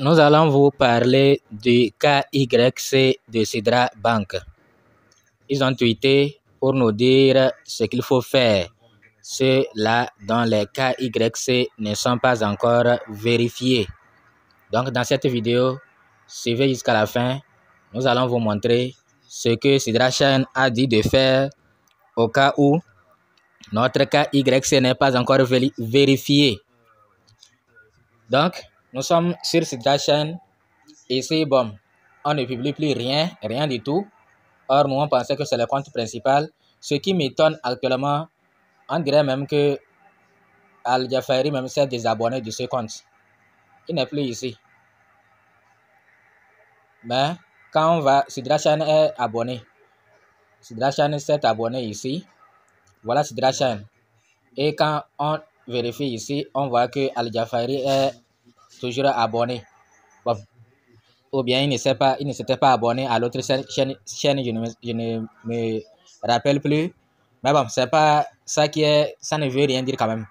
Nous allons vous parler du KYC de Sidra Bank. Ils ont tweeté pour nous dire ce qu'il faut faire. Ceux-là dont les KYC ne sont pas encore vérifiés. Donc dans cette vidéo, suivez jusqu'à la fin. Nous allons vous montrer ce que Sidra Chain a dit de faire au cas où notre KYC n'est pas encore vérifié. Donc, nous sommes sur Sidra Chain. Ici, bon, on ne publie plus rien du tout. Or, nous, on pensait que c'est le compte principal. Ce qui m'étonne actuellement, on dirait même que Al Jafari même s'est désabonné de ce compte. Il n'est plus ici. Mais quand on va, Sidra Chain est abonné. Sidra Chain s'est abonné ici. Voilà Sidra Chain. Et quand on vérifie ici, on voit que Al Jafari est toujours abonné. Bon. Ou bien il ne s'était pas abonné à l'autre chaîne, je ne me rappelle plus. Mais bon, c'est pas ça qui est, ça ne veut rien dire quand même.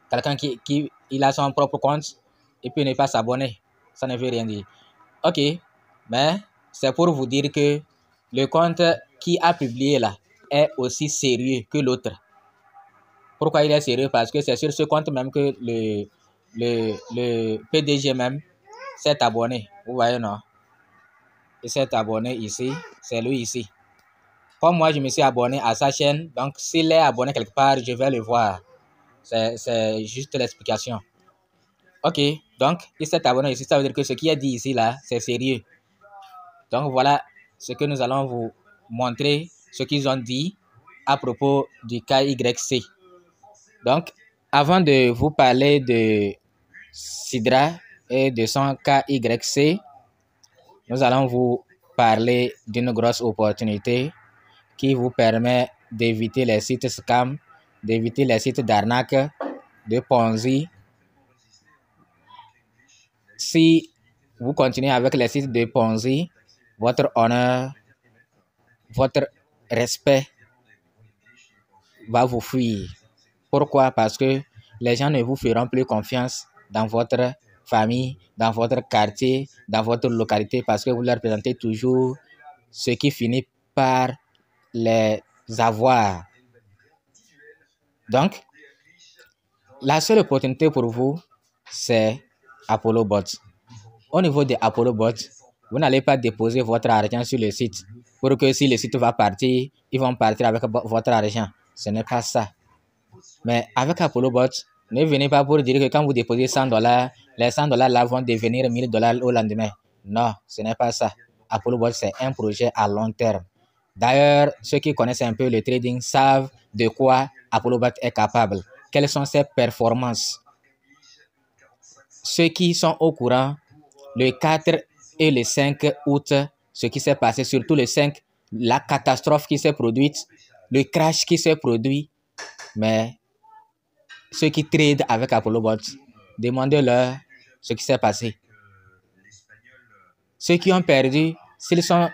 Quelqu'un qui il a son propre compte et puis ne pas s'abonner, ça ne veut rien dire. Ok, mais c'est pour vous dire que le compte qui a publié là est aussi sérieux que l'autre. Pourquoi il est sérieux? Parce que c'est sur ce compte même que le PDG même s'est abonné. Vous voyez, non? Il s'est abonné ici. C'est lui ici. Comme moi, je me suis abonné à sa chaîne. Donc, s'il est abonné quelque part, je vais le voir. C'est juste l'explication. Ok. Donc, il s'est abonné ici. Ça veut dire que ce qui est dit ici, là, c'est sérieux. Donc, voilà ce que nous allons vous montrer. Ce qu'ils ont dit à propos du KYC. Donc, avant de vous parler de Sidra et de son KYC, nous allons vous parler d'une grosse opportunité qui vous permet d'éviter les sites scam, d'éviter les sites d'arnaque, de Ponzi. Si vous continuez avec les sites de Ponzi, votre honneur, votre respect va vous fuir. Pourquoi? Parce que les gens ne vous feront plus confiance dans votre famille, dans votre quartier, dans votre localité, parce que vous leur présentez toujours ce qui finit par les avoir. Donc, la seule opportunité pour vous, c'est Apollo Bot. Au niveau de Apollo Bot, vous n'allez pas déposer votre argent sur le site pour que si le site va partir, ils vont partir avec votre argent. Ce n'est pas ça. Mais avec Apollo Bot, ne venez pas pour dire que quand vous déposez $100, les $100 là vont devenir $1000 au lendemain. Non, ce n'est pas ça. Apollo Bot, c'est un projet à long terme. D'ailleurs, ceux qui connaissent un peu le trading savent de quoi Apollo Bot est capable. Quelles sont ses performances? Ceux qui sont au courant, le 4 et le 5 août, ce qui s'est passé, surtout le 5, la catastrophe qui s'est produite, le crash qui s'est produit, mais ceux qui tradent avec Apollo Bot, demandez-leur ce qui s'est passé. Ceux qui ont perdu, s'ils sont,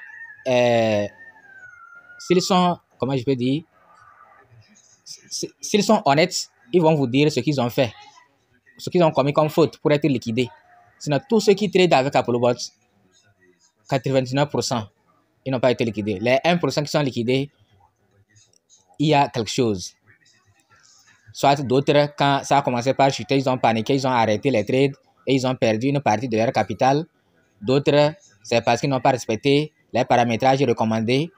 comment je peux dire, s'ils sont honnêtes, ils vont vous dire ce qu'ils ont fait, ce qu'ils ont commis comme faute pour être liquidés. Sinon, tous ceux qui tradent avec Apollo Bot, 99%, ils n'ont pas été liquidés. Les 1% qui sont liquidés, il y a quelque chose. Soit d'autres, quand ça a commencé par chuter, ils ont paniqué, ils ont arrêté les trades et ils ont perdu une partie de leur capital. D'autres, c'est parce qu'ils n'ont pas respecté les paramétrages recommandés.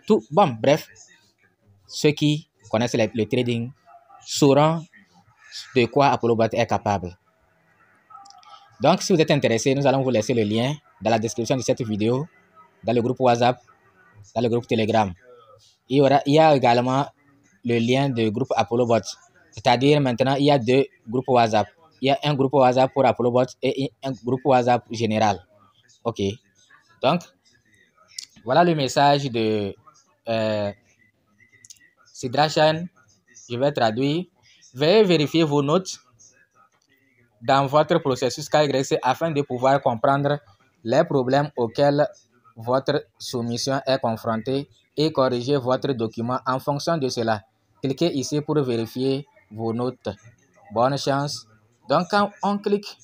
Tout, bon, bref, ceux qui connaissent le trading sauront de quoi Apollo Bot est capable. Donc, si vous êtes intéressé, nous allons vous laisser le lien dans la description de cette vidéo, dans le groupe WhatsApp, dans le groupe Telegram. Il y a également le lien du groupe Apollo Bot. C'est-à-dire maintenant, il y a deux groupes WhatsApp. Il y a un groupe WhatsApp pour Apollo Bot et un groupe WhatsApp général. Ok. Donc, voilà le message de Sidra Chain. Je vais traduire. Veuillez vérifier vos notes dans votre processus KYC afin de pouvoir comprendre les problèmes auxquels votre soumission est confrontée et corriger votre document en fonction de cela. Cliquez ici pour vérifier vos notes. Bonne chance. Donc, quand on clique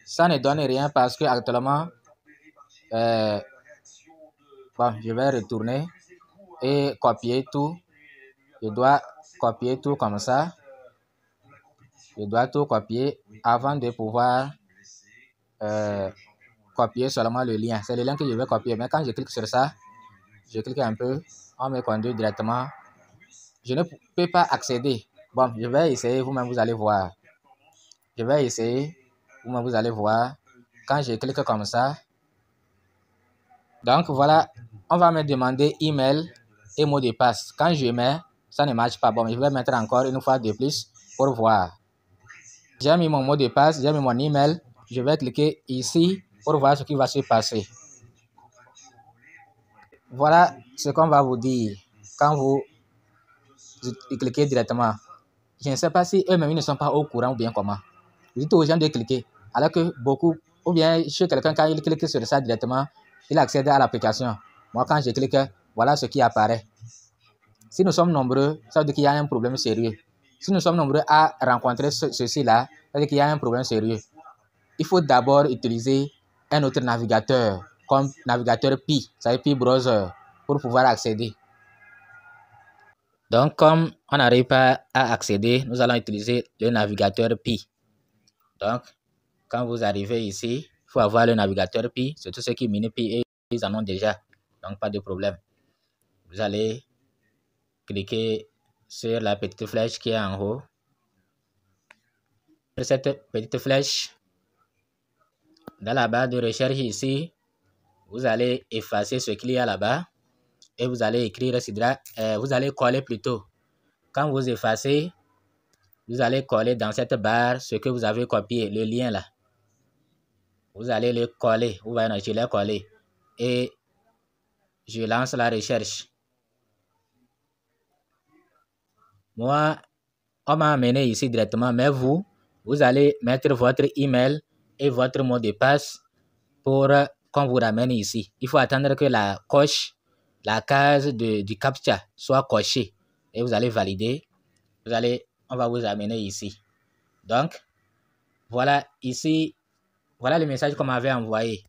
Ça ne donne rien parce que actuellement, bon, je vais retourner et copier tout. Je dois copier tout comme ça. Je dois tout copier avant de pouvoir copier seulement le lien. C'est le lien que je vais copier. Mais quand je clique sur ça, je clique un peu, on me conduit directement. Je ne peux pas accéder. Bon, je vais essayer, vous-même vous allez voir. Je vais essayer, vous-même vous allez voir. Quand je clique comme ça, donc voilà, on va me demander email et mot de passe. Quand je mets, ça ne marche pas. Bon, je vais mettre encore une fois de plus pour voir. J'ai mis mon mot de passe, j'ai mis mon email. Je vais cliquer ici pour voir ce qui va se passer. Voilà ce qu'on va vous dire quand vous cliquez directement. Je ne sais pas si eux-mêmes ne sont pas au courant ou bien comment. Vous dites aux gens de cliquer, alors que beaucoup, ou bien chez quelqu'un, quand il clique sur ça directement, il accède à l'application. Moi, quand je clique, voilà ce qui apparaît. Si nous sommes nombreux, ça veut dire qu'il y a un problème sérieux. Si nous sommes nombreux à rencontrer ceci-là, ça veut dire qu'il y a un problème sérieux. Il faut d'abord utiliser un autre navigateur, comme navigateur Pi, ça veut dire Pi Browser, pour pouvoir accéder. Donc, comme on n'arrive pas à accéder, nous allons utiliser le navigateur Pi. Donc, quand vous arrivez ici, il faut avoir le navigateur Pi. C'est tout ce qui mini Pi et ils en ont déjà. Donc, pas de problème. Vous allez cliquer sur la petite flèche qui est en haut. Sur cette petite flèche, dans la barre de recherche ici, vous allez effacer ce qu'il y a là-bas et vous allez écrire, vous allez coller plutôt. Quand vous effacez, vous allez coller dans cette barre ce que vous avez copié, le lien là. Vous allez le coller. Vous voyez, je l'ai collé. Et je lance la recherche. Moi, on m'a amené ici directement, mais vous allez mettre votre email et votre mot de passe pour qu'on vous ramène ici. Il faut attendre que la case du CAPTCHA soit cochée. Et vous allez valider. On va vous amener ici. Donc, voilà ici. Voilà le message qu'on m'avait envoyé.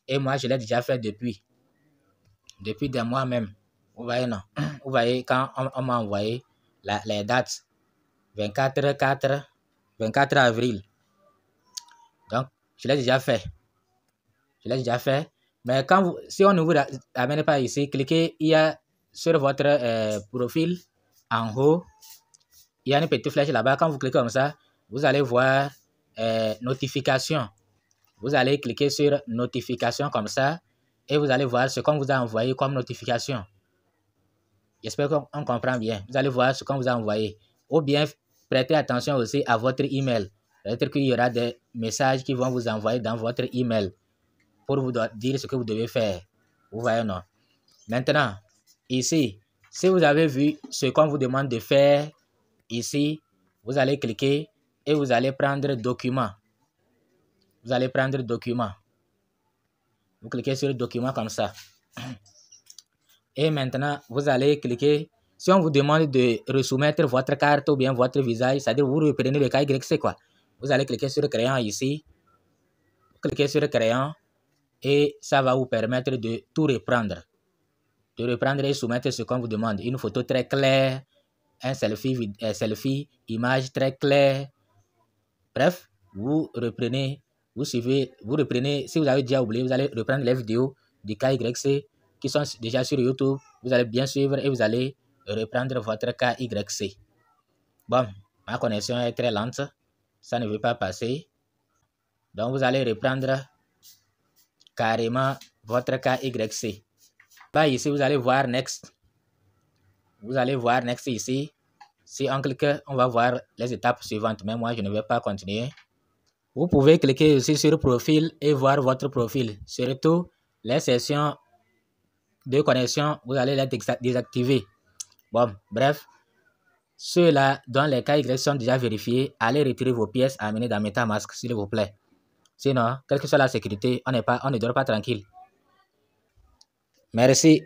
Et moi, je l'ai déjà fait depuis des mois même. Vous voyez, non? Vous voyez, quand on m'a envoyé les dates, 24 avril. Donc, je l'ai déjà fait. Mais si on ne vous amène pas ici, cliquez, il y a sur votre profil, en haut, il y a une petite flèche là-bas. Quand vous cliquez comme ça, vous allez voir notification. Vous allez cliquer sur notification comme ça et vous allez voir ce qu'on vous a envoyé comme notification. J'espère qu'on comprend bien. Vous allez voir ce qu'on vous a envoyé. Ou bien, prêtez attention aussi à votre email. Peut-être qu'il y aura des messages qui vont vous envoyer dans votre email pour vous dire ce que vous devez faire. Vous voyez, non? Maintenant, ici, si vous avez vu ce qu'on vous demande de faire, ici, vous allez cliquer et vous allez prendre document. Vous allez prendre document. Vous cliquez sur le document comme ça. Et maintenant, vous allez cliquer. Si on vous demande de resoumettre votre carte ou bien votre visage, c'est-à-dire vous reprenez le cas Y, c'est quoi? Vous allez cliquer sur le crayon ici. Cliquez sur le crayon et ça va vous permettre de tout reprendre. De reprendre et soumettre ce qu'on vous demande. Une photo très claire, un selfie, image très claire. Bref, vous reprenez. Vous reprenez, si vous avez déjà oublié, vous allez reprendre les vidéos du KYC qui sont déjà sur YouTube. Vous allez bien suivre et vous allez reprendre votre KYC. Bon, ma connexion est très lente. Ça ne veut pas passer. Donc, vous allez reprendre carrément votre KYC. Là, ici, vous allez voir Next. Vous allez voir Next ici. Si on clique, on va voir les étapes suivantes. Mais moi, je ne vais pas continuer. Vous pouvez cliquer aussi sur Profil et voir votre profil. Surtout, les sessions de connexion, vous allez les désactiver. Bon, bref. Ceux-là dont les KY sont déjà vérifiés, allez retirer vos pièces à amener dans MetaMask, s'il vous plaît. Sinon, quelle que soit la sécurité, on ne dort pas tranquille. Merci.